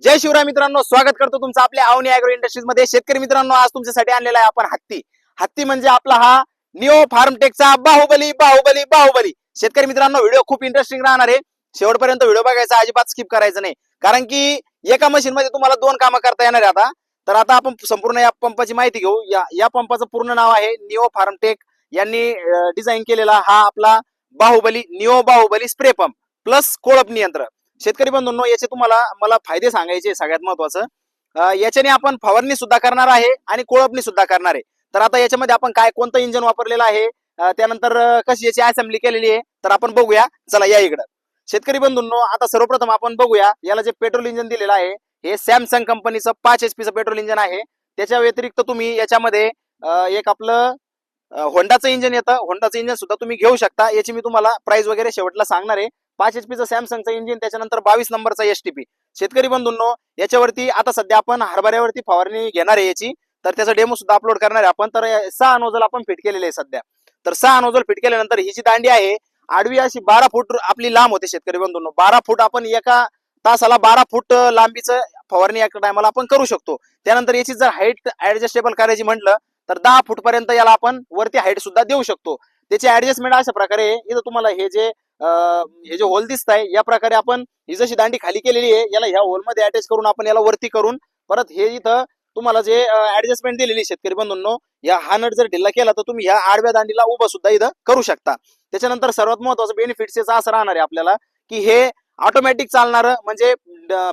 जय शिवराय मित्रांनो, स्वागत करतो तुमचं आपल्या अवनी अॅग्रो इंडस्ट्रीज मध्ये. शेतकरी मित्रांनो, आज तुमच्यासाठी आणलेला आहे आपण हत्ती. हत्ती म्हणजे आपला हा निओ फार्मटेकचा बाहुबली बाहुबली बाहुबली. शेतकरी मित्रांनो, व्हिडिओ खूप इंटरेस्टिंग राहणार आहे. शेवटपर्यंत व्हिडिओ बघायचा, अजिबात स्किप करायचं नाही. कारण की एका मशीन मध्ये तुम्हाला दोन कामं करता येणार आहे. आता आपण संपूर्ण या पंपाची माहिती घेऊ. या पंपाचं पूर्ण नाव आहे निओ फार्मटेक. यांनी डिझाईन केलेला हा आपला Baahubali Neo Baahubali spray pump plus कोळप यंत्र. शेतकरी बंधूंनो, याचे तुम्हाला मला फायदे सांगायचे. सगळ्यात महत्वाचं, याच्याने आपण फवारणी सुद्धा करणार आहे आणि कोळपणी सुद्धा करणार आहे. तर आता याच्यामध्ये आपण काय कोणतं इंजिन वापरलेलं आहे, त्यानंतर कशी याची असेंब्ली केलेली आहे, तर आपण बघूया. चला या इकडं. शेतकरी बंधूंनो, आता सर्वप्रथम आपण बघूया याला जे पेट्रोल इंजिन दिलेलं आहे, हे सॅमसंग कंपनीचं 5 HP चं पेट्रोल इंजिन आहे. त्याच्या व्यतिरिक्त तुम्ही याच्यामध्ये एक आपलं होंडाचं इंजिन येतं. होंडाचं इंजिन सुद्धा तुम्ही घेऊ शकता. याची मी तुम्हाला प्राइस वगैरे शेवटला सांगणार आहे. 5 HP चं सॅमसंगचं इंजिन, त्याच्यानंतर 22 नंबरचा STP. शेतकरी बंधूंनो, याच्यावरती आता सध्या आपण हरभऱ्यावरती फवारणी घेणार आहे याची, तर त्याचा डेमो सुद्धा अपलोड करणार आहे आपण. तर 6 नोझल आपण फिट केलेले आहे सध्या. तर 6 नोझल फिट केल्यानंतर ही जी दांडी आहे आडवी अशी 12 फूट आपली लांब होते. शेतकरी बंधूंनो, 12 फूट आपण एका तासाला 12 फूट लांबीचं फवारणी एका टायमाला आपण करू शकतो. त्यानंतर याची जर हाईट ऍडजस्टेबल करायची म्हटलं तर 10 फूट पर्यंत याला आपण वरती हाईट सुद्धा देऊ शकतो. त्याची ऍडजस्टमेंट अशा प्रकारे इथं तुम्हाला हे जे होल दिसत आहे, या प्रकारे आपण ही जशी दांडी खाली केलेली आहे, याला ह्या होल मध्ये अटॅच करून आपण याला वरती करून परत हे इथं तुम्हाला जे ऍडजस्टमेंट दिलेली शेतकरी बंधूंनो, या हा नट जर ढिल्ला केला तर तुम्ही ह्या आडव्या दांडीला उभं सुद्धा इथं करू शकता. त्याच्यानंतर सर्वात महत्वाचं बेनिफिट याचा असं राहणार आहे आपल्याला की हे ऑटोमॅटिक चालणारं म्हणजे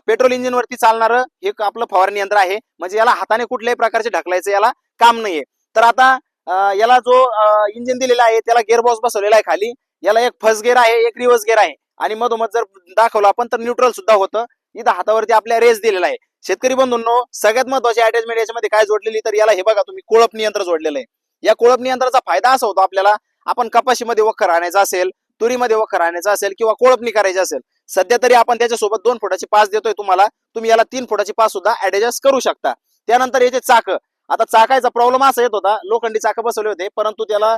पेट्रोल इंजिन वरती चालणारं हे आपलं फवारणी यंत्र आहे. म्हणजे याला हाताने कुठल्याही प्रकारचे ढकलायचं याला काम नाहीये. तर आता याला जो इंजिन दिलेला आहे त्याला गिअरबॉक्स बसवलेला आहे खाली. याला एक फर्स्ट गिअर आहे, एक रिव्हर्स गिअर आहे आणि मधोमध जर दाखवलं आपण तर न्यूट्रल सुद्धा होतं. इथं हातावरती आपल्या रेस दिलेला आहे. शेतकरी बंधूंनो, सगळ्यात महत्वाची अटॅचमेंट याच्यामध्ये काय जोडलेली, तर याला हे बघा तुम्ही कोळप यंत्र जोडलेलं आहे. या कोळप यंत्राचा फायदा असा होतो आपल्याला, आपण कपाशीमध्ये वखर आणायचा असेल, तुरीमध्ये वखर आणायचा असेल किंवा कोळपणी करायची असेल, सध्या तरी आपण त्याच्यासोबत 2 फुटाची पास देतोय तुम्हाला. तुम्ही याला 3 फुटाची पास सुद्धा ऍडजस्ट करू शकता. त्यानंतर याचे चाक, आता चाकायचा प्रॉब्लेम असा येत होता, लोखंडी चाक बसवले होते परंतु त्याला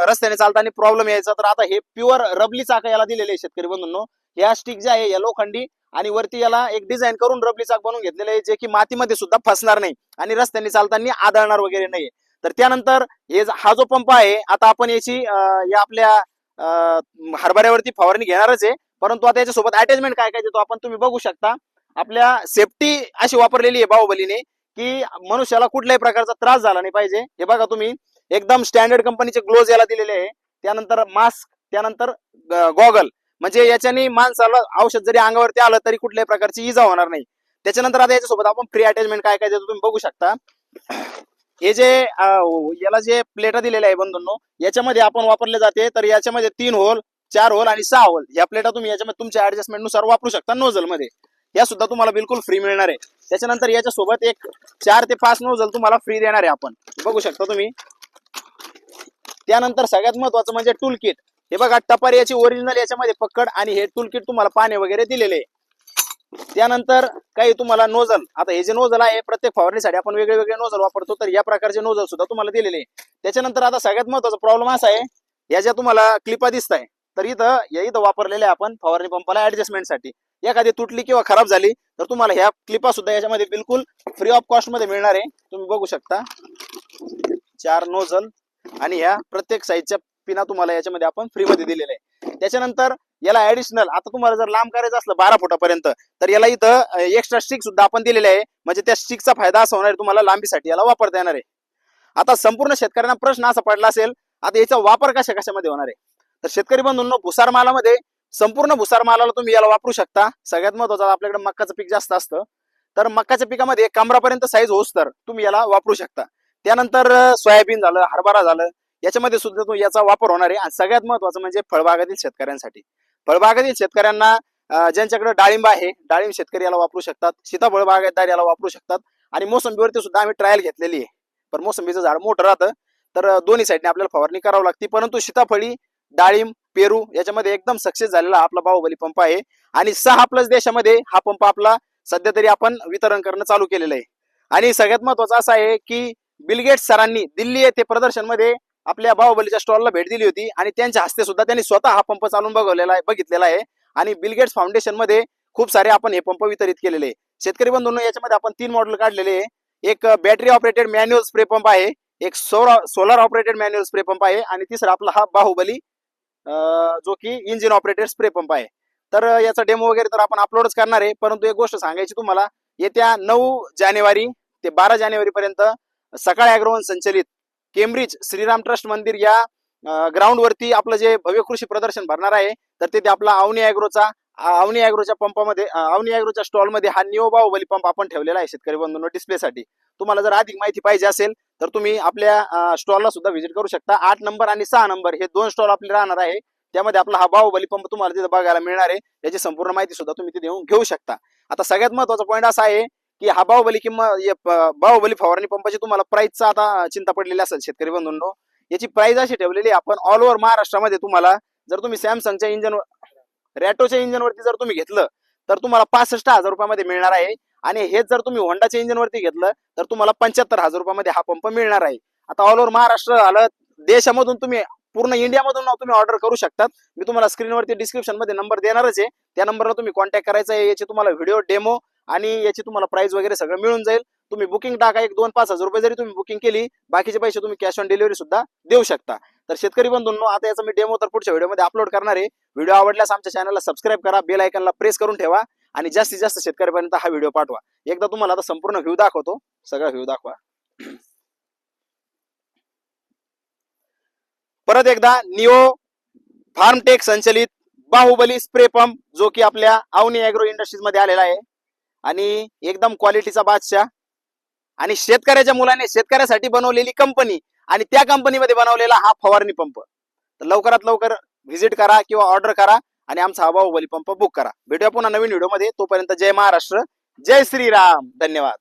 रस्त्याने चालताना प्रॉब्लेम यायचा. तर आता हे प्युअर रबली चाक याला दिलेले आहे. शेतकरी बंधूंनो, या स्टिक जे आहे या लोखंडी आणि वरती याला एक डिझाईन करून रबली चाक बनवून घेतलेले आहे, जे की मातीमध्ये सुद्धा फसणार नाही आणि रस्त्याने चालताना आदळणार वगैरे नाही. तर त्यानंतर हा जो पंप आहे, आता आपण याची या आपल्या हरभऱ्यावरती फवारणी घेणारच आहे, परंतु आता याच्यासोबत अटॅचमेंट काय काय देतो आपण तुम्ही बघू शकता. आपल्या सेफ्टी अशी वापरलेली आहे बाहुबलीने की मनुष्याला कुठल्याही प्रकारचा त्रास झाला नाही पाहिजे. हे बघा तुम्ही, एकदम स्टँडर्ड कंपनीचे ग्लोव्ज याला दिलेले आहे. त्यानंतर मास्क, त्यानंतर गॉगल, म्हणजे याच्याने माणसाला औषध जरी अंगावरती आलं तरी कुठल्याही प्रकारची इजा होणार नाही. त्याच्यानंतर आता याच्यासोबत आपण फ्री अटॅचमेंट काय काय देतो तुम्ही बघू शकता. हे जे याला जे प्लेटा दिलेल्या आहे बंधूंनो, याच्यामध्ये आपण वापरले जाते. तर याच्यामध्ये 3 होल, 4 होल आणि 6 होल या प्लेटा तुम्ही याच्यामध्ये तुमच्या ऍडजस्टमेंट नुसार वापरू शकता नोझल मध्ये. या सुद्धा तुम्हाला बिलकुल फ्री मिळणार आहे. त्याच्यानंतर याच्यासोबत एक 4 ते 5 नोझल तुम्हाला फ्री देणार आहे आपण, बघू शकता तुम्ही. त्यानंतर सगळ्यात महत्वाचं म्हणजे टूल किट. हे बघा, टपार याची ओरिजिनल याच्यामध्ये पकड आणि हे टूल किट तुम्हाला पाने वगैरे दिलेले आहे. त्यानंतर काही तुम्हाला नोझल, आता हे जे नोझल आहे प्रत्येक फवारणीसाठी आपण वेगळे वेगळे नोझल वापरतो, तर या प्रकारचे नोझल सुद्धा तुम्हाला दिलेले आहे. त्याच्यानंतर आता सगळ्यात महत्वाचा प्रॉब्लेम असा आहे, या ज्या तुम्हाला क्लिपा दिसत आहे, तर इथं वापरलेले आपण फवारणी पंपाला ऍडजस्टमेंटसाठी. एखादी तुटली किंवा खराब झाली तर तुम्हाला ह्या क्लिपा सुद्धा याच्यामध्ये बिलकुल फ्री ऑफ कॉस्ट मध्ये मिळणार आहे. तुम्ही बघू शकता 4 नोझल आणि ह्या प्रत्येक साईजच्या पिना तुम्हाला याच्यामध्ये आपण फ्री मध्ये दिलेले आहे. त्याच्यानंतर याला ऍडिशनल, आता तुम्हाला जर लांब करायचं असलं 12 फुटापर्यंत, तर याला इथं एक्स्ट्रा स्टिक सुद्धा आपण दिलेले आहे. म्हणजे त्या स्टिकचा फायदा असा होणार आहे तुम्हाला लांबीसाठी याला वापरता येणार आहे. आता संपूर्ण शेतकऱ्यांना प्रश्न असा पडला असेल, आता याचा वापर कशा कशामध्ये होणार आहे. तर शेतकरी बंधूंनो, भुसार मालामध्ये, संपूर्ण भुसार मालाला तुम्ही याला वापरू शकता. सगळ्यात महत्वाचं, आपल्याकडे मक्काचं पीक जास्त असतं, तर मक्काच्या पिकामध्ये कमरापर्यंत साईज होस तर तुम्ही याला वापरू शकता. त्यानंतर सोयाबीन झालं, हरभरा झालं, याच्यामध्ये सुद्धा याचा वापर होणार आहे. आणि सगळ्यात महत्वाचं म्हणजे फळबागातील शेतकऱ्यांसाठी, फळबागातील शेतकऱ्यांना ज्यांच्याकडे डाळिंब आहे, डाळिंब शेतकरी याला वापरू शकतात. सीताफळ बागायतदार याला वापरू शकतात. आणि मोसंबीवरती सुद्धा आम्ही ट्रायल घेतलेली आहे, पण मोसंबीचं झाड मोठं राहतं तर दोन्ही साईडने आपल्याला फवारणी करावी लागते. परंतु सीताफळी, डाळिंब, पेरू याच्यामध्ये एकदम सक्सेस झालेला आपला बाहुबली पंप आहे. आणि 6+ देशामध्ये हा पंप आपला सध्या तरी आपण वितरण करणं चालू केलेलं आहे. आणि सगळ्यात महत्वाचं असं आहे की बिल गेट्स सरांनी दिल्ली येथे प्रदर्शन मध्ये आपल्या बाहुबलीच्या स्टॉलला भेट दिली होती आणि त्यांच्या हस्ते सुद्धा त्यांनी स्वतः हा पंप चालून बघितलेला आहे. आणि बिल गेट्स फाउंडेशन मध्ये खूप सारे आपण हे पंप वितरित केलेले. शेतकरी बंधूंनो, याच्यामध्ये आपण 3 मॉडेल काढलेले आहे. एक battery operated manual spray pump आहे, एक solar operated manual spray pump आहे आणि तिसरा आपला हा बाहुबली जो की इंजिन ऑपरेटेड स्प्रे पंप आहे. तर याचा डेमो वगैरे तर आपण अपलोडच करणार आहे, परंतु एक गोष्ट सांगायची तुम्हाला, येत्या 9 जानेवारी ते 12 जानेवारी पर्यंत सकाळ ॲग्रोवन संचलित केम्ब्रिज श्रीराम ट्रस्ट मंदिर या ग्राउंड वरती आपलं जे भव्य कृषी प्रदर्शन भरणार आहे, तर तिथे आपला अवनी ॲग्रोच्या पंपामध्ये अवनी ॲग्रोच्या स्टॉल मध्ये हा निओ बाहुबली पंप आपण ठेवलेला आहे शेतकरी बंधूंनो डिस्प्लेसाठी. तुम्हाला जर अधिक माहिती पाहिजे असेल तर तुम्ही आपल्या स्टॉलला सुद्धा व्हिजिट करू शकता. 8 नंबर आणि 6 नंबर हे 2 स्टॉल आपले राहणार आहे. त्यामध्ये आपला हा बाहुबली पंप तुम्हाला तिथे बघायला मिळणार आहे. याची संपूर्ण माहिती सुद्धा तुम्ही तिथे येऊन घेऊ शकता. आता सगळ्यात महत्वाचा पॉईंट असा आहे की हा बाहुबली फवारणी पंपाची तुम्हाला प्राइसचा आता चिंता पडलेली असेल शेतकरी बंधूंनो. याची प्राइस अशी ठेवलेली आपण ऑल ओव्हर महाराष्ट्रामध्ये तुम्हाला, जर तुम्ही सॅमसंगच्या इंजन रॅटोच्या इंजन वरती जर तुम्ही घेतलं तर तुम्हाला 65,000 रुपयामध्ये मिळणार आहे. आणि हेच जर तुम्ही होंडाच्या इंजन वरती घेतलं तर तुम्हाला 75,000 रुपयामध्ये हा पंप मिळणार आहे. आता ऑल ओव्हर महाराष्ट्र आलं, देशामधून तुम्ही पूर्ण इंडियामधून तुम्ही ऑर्डर करू शकतात. मी तुम्हाला स्क्रीनवरती डिस्क्रिप्शन मध्ये नंबर देणारच आहे, त्या नंबरला तुम्ही कॉन्टॅक्ट करायचा आहे. याची तुम्हाला व्हिडिओ डेमो आणि याची तुम्हाला प्राइस वगैरे सगळं मिळून जाईल. तुम्ही बुकिंग टाका, 1-2-5 हजार रुपये जरी तुम्ही बुकिंग केली, बाकीचे पैसे तुम्ही कॅश ऑन डिलिव्हरी सुद्धा देऊ शकता. तर शेतकरी बंधूंनो, आता याचा मी डेमो तर पुढच्या व्हिडिओमध्ये अपलोड करणार आहे. व्हिडिओ आवडल्यास आमच्या चॅनलला सबस्क्राईब करा, बेल आयकॉनला प्रेस करून ठेवा आणि जास्तीत जास्त शेतकऱ्यापर्यंत हा व्हिडिओ पाठवा. एकदा तुम्हाला आता संपूर्ण व्ह्यू दाखवतो, सगळा व्ह्यू दाखवा. परत एकदा निओ फार्मटेक संचलित बाहुबली स्प्रे पंप जो की आपल्या अवनी ॲग्रो इंडस्ट्रीज मध्ये आलेला आहे आणि एकदम क्वालिटीचा बादशाह आणि शेतकऱ्याच्या मुलाने शेतकऱ्यासाठी बनवलेली कंपनी आणि त्या कंपनीमध्ये बनवलेला हा फवारणी पंप. तर लवकरात लवकर व्हिजिट करा किंवा ऑर्डर करा आणि आमचा हा बाहुबली पंप बुक करा. भेटूया पुन्हा नवीन व्हिडिओ मध्ये. तोपर्यंत जय महाराष्ट्र, जय श्रीराम, धन्यवाद.